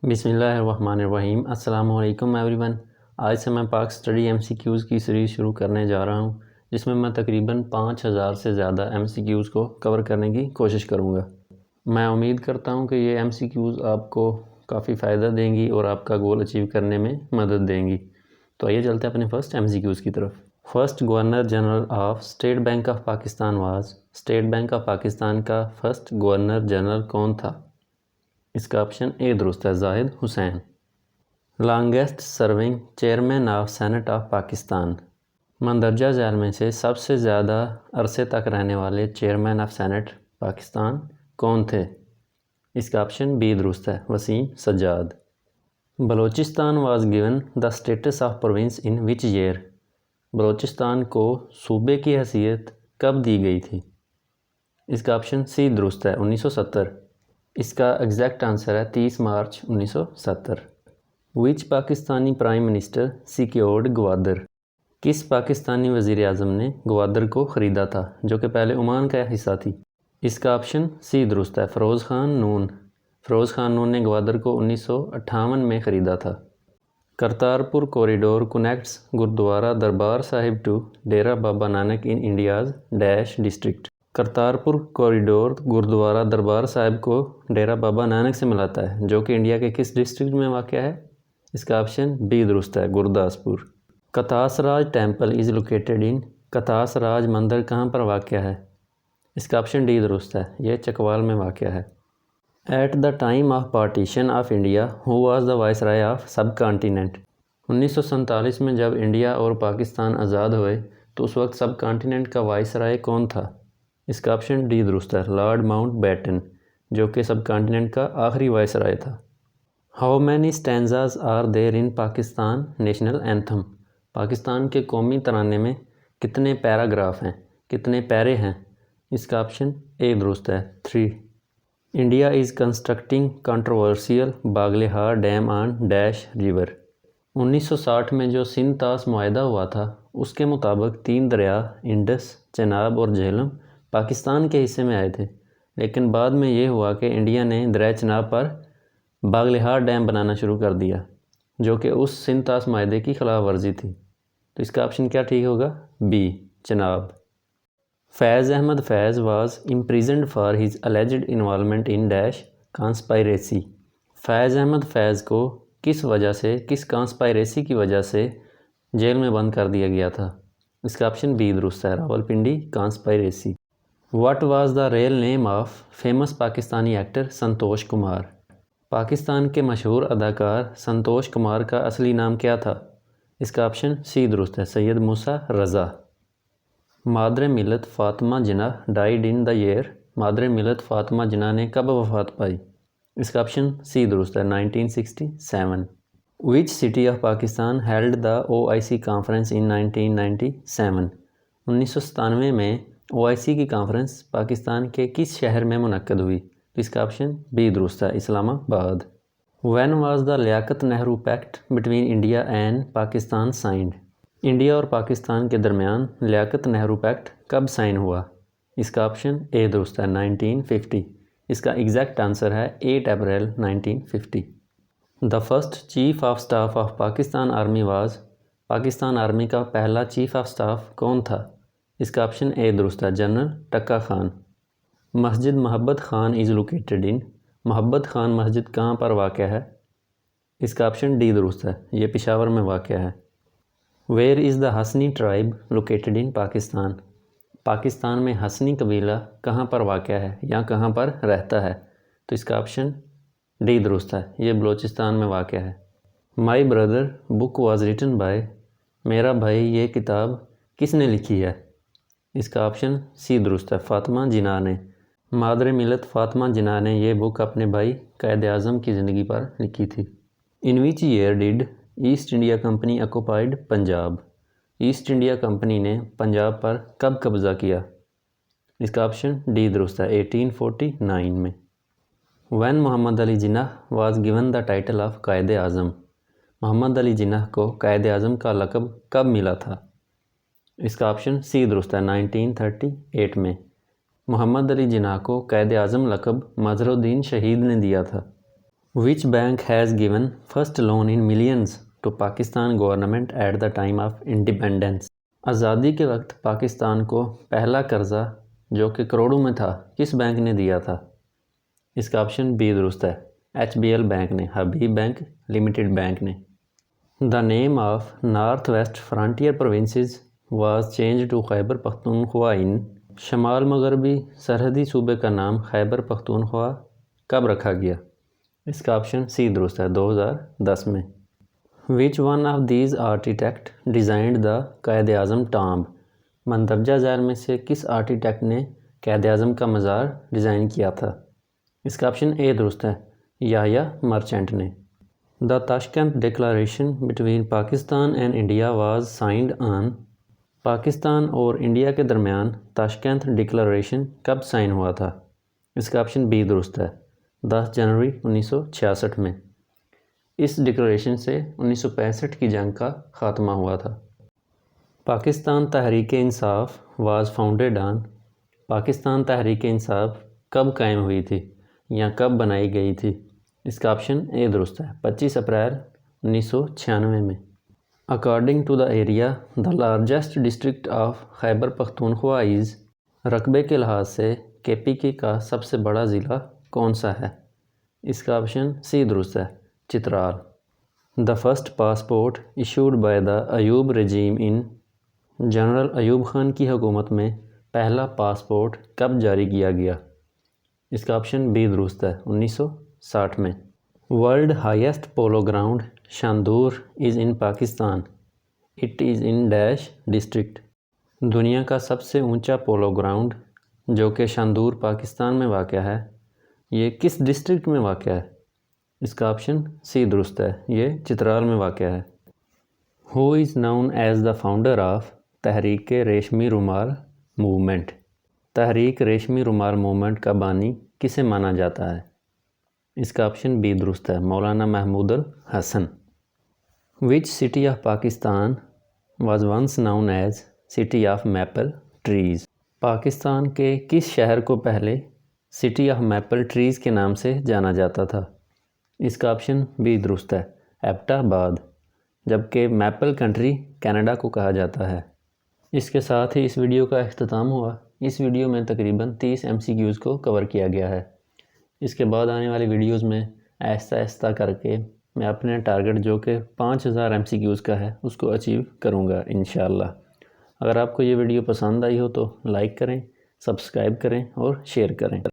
بسم اللہ الرحمن الرحیم۔ السلام علیکم ایوری ون۔ آج سے میں پاک اسٹڈی ایم سی کیوز کی سیریز شروع کرنے جا رہا ہوں، جس میں تقریباً 5000 سے زیادہ ایم سی کیوز کو کور کرنے کی کوشش کروں گا۔ میں امید کرتا ہوں کہ یہ ایم سی کیوز آپ کو کافی فائدہ دیں گی اور آپ کا گول اچیو کرنے میں مدد دیں گی۔ تو آئیے چلتے ہیں اپنے فرسٹ ایم سی کیوز کی طرف۔ First governor general of state bank of Pakistan was. State bank of Pakistan کا فرسٹ گورنر جنرل کون تھا؟ اس کا آپشن اے درست ہے، Zahid Hussain. Longest serving chairman of senate of Pakistan. مندرجہ ذیل میں سے سب سے زیادہ عرصے تک رہنے والے چیئرمین آف سینٹ پاکستان کون تھے؟ اس کا آپشن بی درست ہے، Waseem Sajjad. Balochistan was given the status of province in which year. Balochistan کو صوبے کی حیثیت کب دی گئی تھی؟ اس کا آپشن سی درست ہے، 1970۔ اس کا ایگزیکٹ آنسر ہے 30 مارچ 1970۔ Which Pakistani prime minister secured Gwadar. کس پاکستانی وزیر اعظم نے گوادر کو خریدا تھا، جو کہ پہلے عمان کا حصہ تھی؟ اس کا آپشن سی درست ہے، فیروز خان نون۔ فیروز خان نون نے گوادر کو 1958 میں خریدا تھا۔ کرتارپور کوریڈور کنیکٹس گردوارہ دربار صاحب to Dera Baba Nanak in India's dash district. Kartarpur corridor Gurdwara Darbar Sahib کو ڈیرہ بابا نانک سے ملاتا ہے، جو کہ انڈیا کے کس ڈسٹرکٹ میں واقع ہے؟ اس کا آپشن بی درست ہے، گرداسپور۔ کتاس راج ٹیمپل از لوکیٹڈ ان۔ کتاس راج مندر کہاں پر واقع ہے؟ اس کا آپشن ڈی درست ہے، یہ چکوال میں واقع ہے۔ At the time of partition of India who was the viceroy of subcontinent. 1947 میں جب انڈیا اور پاکستان آزاد ہوئے تو اس وقت سب کانٹیننٹ کا وائسرائے کون تھا؟ اس کا آپشن ڈی درست ہے، لارڈ ماؤنٹ بیٹن، جو کہ سب کانٹیننٹ کا آخری وائسرائے تھا۔ How many stanzas are there in Pakistan national anthem. Pakistan کے قومی ترانے میں کتنے پیراگراف ہیں، کتنے پیرے ہیں؟ اس کا آپشن اے درست ہے، 3۔ India is constructing controversial Baglihar dam on dash river. 1960 میں جو سندھ طاس معاہدہ ہوا تھا، اس کے مطابق 3 دریا انڈس، چناب اور جہلم پاکستان کے حصے میں آئے تھے، لیکن بعد میں یہ ہوا کہ انڈیا نے دریائے چناب پر باگلہار ڈیم بنانا شروع کر دیا، جو کہ اس سندھ طاس معاہدے کی خلاف ورزی تھی۔ تو اس کا آپشن کیا ٹھیک ہوگا؟ B, Chenab. Faiz Ahmed Faiz was imprisoned for his alleged involvement in dash conspiracy. Faiz Ahmed Faiz کو کس وجہ سے، کس کانسپائریسی کی وجہ سے جیل میں بند کر دیا گیا تھا؟ اس کا آپشن بی درست ہے، Rawalpindi conspiracy. What was the real name of famous Pakistani actor Santosh Kumar. Pakistan کے مشہور اداکار سنتوش کمار کا اصلی نام کیا تھا؟ اس کا آپشن سی درست ہے، سید موسیٰ رضا۔ مادر ملت فاطمہ جناح ڈائیڈ ان دا ایئر۔ مادر ملت فاطمہ جناح نے کب وفات پائی؟ اس کا آپشن سی درست ہے، 1967۔ Which city of Pakistan held the OIC conference in 1997۔ 1997 میں OIC کی کانفرنس پاکستان کے کس شہر میں منعقد ہوئی؟ اس کا آپشن بی درست ہے، اسلام آباد۔ When was the Liaquat Nehru packet between India and Pakistan signed. India اور پاکستان کے درمیان لیاقت نہرو پیکٹ کب سائن ہوا؟ اس کا آپشن اے درست ہے، 1950۔ اس کا ایگزیکٹ آنسر ہے 8 April 1950۔ The first chief of staff of Pakistan army was. Pakistan army کا پہلا چیف آف اسٹاف کون تھا؟ اس کا آپشن اے درست ہے، جنرل ٹکا خان۔ مسجد محبت خان از لوکیٹڈ ان۔ محبت خان مسجد کہاں پر واقع ہے؟ اس کا آپشن ڈی درست ہے، یہ پشاور میں واقع ہے۔ Where is the Hasni tribe located in Pakistan. Pakistan میں ہسنی قبیلہ کہاں پر واقع ہے یا کہاں پر رہتا ہے؟ تو اس کا آپشن ڈی درست ہے، یہ بلوچستان میں واقع ہے۔ My brother book was written by. میرا بھائی یہ کتاب کس نے لکھی ہے؟ اس کا آپشن سی درست ہے، فاطمہ جناح نے۔ مادر ملت فاطمہ جناح نے یہ بک اپنے بھائی قائد اعظم کی زندگی پر لکھی تھی۔ In which year did East India company occupied Punjab. East India company نے پنجاب پر کب قبضہ کیا؟ اس کا آپشن ڈی درست ہے، 1849 میں۔ When Muhammad Ali Jinnah was given the title of Quaid Azam. محمد علی جناح کو قائد اعظم کا لقب کب ملا تھا؟ اس کا آپشن سی درست ہے، 1938 میں۔ محمد علی جناح کو قائد اعظم لقب مظہر الدین شہید نے دیا تھا۔ Which bank has given first loan in millions to Pakistan government at the time of independence? آزادی کے وقت پاکستان کو پہلا قرضہ جو کہ کروڑوں میں تھا کس بینک نے دیا تھا؟ اس کا آپشن بی درست ہے، HBL بینک نے، حبیب بینک لمیٹڈ بینک نے۔ The name of North West Frontier Provinces was changed to Khyber Pakhtunkhwa in شمال مغربی سرحدی صوبے کا نام خیبر پختونخوا کب رکھا گیا؟ اس کا آپشن سی درست ہے، 2010 میں۔ Which one of these architect designed the Quaid Azam tomb؟ مندرجہ ذیل میں سے کس آرکیٹیکٹ نے قائد اعظم کا مزار ڈیزائن کیا تھا؟ اس کا آپشن اے درست ہے، یحییٰ مرچنٹ نے۔ The Tashkent Declaration between Pakistan and India was signed on Pakistan اور انڈیا کے درمیان تاشکند ڈکلریشن کب سائن ہوا تھا؟ اس کا آپشن بی درست ہے، 10 جنوری 1966 میں۔ اس ڈکلریشن سے 1965 کی جنگ کا خاتمہ ہوا تھا۔ پاکستان تحریک انصاف واز فاؤنڈیڈ آن پاکستان تحریک انصاف کب قائم ہوئی تھی یا کب بنائی گئی تھی؟ اس کا آپشن اے درست ہے، 25 اپریل 1996 میں۔ According to the area the largest district of Khyber Pakhtunkhwa is رقبے کے لحاظ سے KPK کا سب سے بڑا ضلع کون سا ہے؟ اس کا آپشن سی درست ہے، Chitral. The first passport issued by the Ayub regime in general Ayub Khan کی حکومت میں پہلا پاسپورٹ کب جاری کیا گیا؟ اس کا آپشن بی درست ہے، 1960 میں۔ World highest polo ground Shandur is in Pakistan, it is in dash district. دنیا کا سب سے اونچا پولو گراؤنڈ جو کہ شاندور پاکستان میں واقع ہے، یہ کس ڈسٹرکٹ میں واقع ہے؟ اس کا آپشن سی درست ہے، یہ چترال میں واقع ہے۔ Who is known as the founder of Tehreek Reshmi رومال موومنٹ؟ تحریک ریشمی رومال موومنٹ کا بانی کسے مانا جاتا ہے؟ اس کا آپشن بی درست ہے، Maulana Mahmud ul-Hasan. Which city of Pakistan was once known as city of maple trees? Pakistan کے کس شہر کو پہلے سٹی آف میپل ٹریز کے نام سے جانا جاتا تھا؟ اس کا آپشن بی درست ہے، ایبٹ آباد، جبکہ میپل کنٹری کینیڈا کو کہا جاتا ہے۔ اس کے ساتھ ہی اس ویڈیو کا اختتام ہوا۔ اس ویڈیو میں تقریباً 30 MCQs کو کور کیا گیا ہے۔ اس کے بعد آنے والی ویڈیوز میں آہستہ آہستہ کر کے میں اپنے ٹارگٹ جو کہ 5000 MCQs کا ہے اس کو اچیو کروں گا انشاءاللہ۔ اگر آپ کو یہ ویڈیو پسند آئی ہو تو لائک کریں، سبسکرائب کریں اور شیئر کریں۔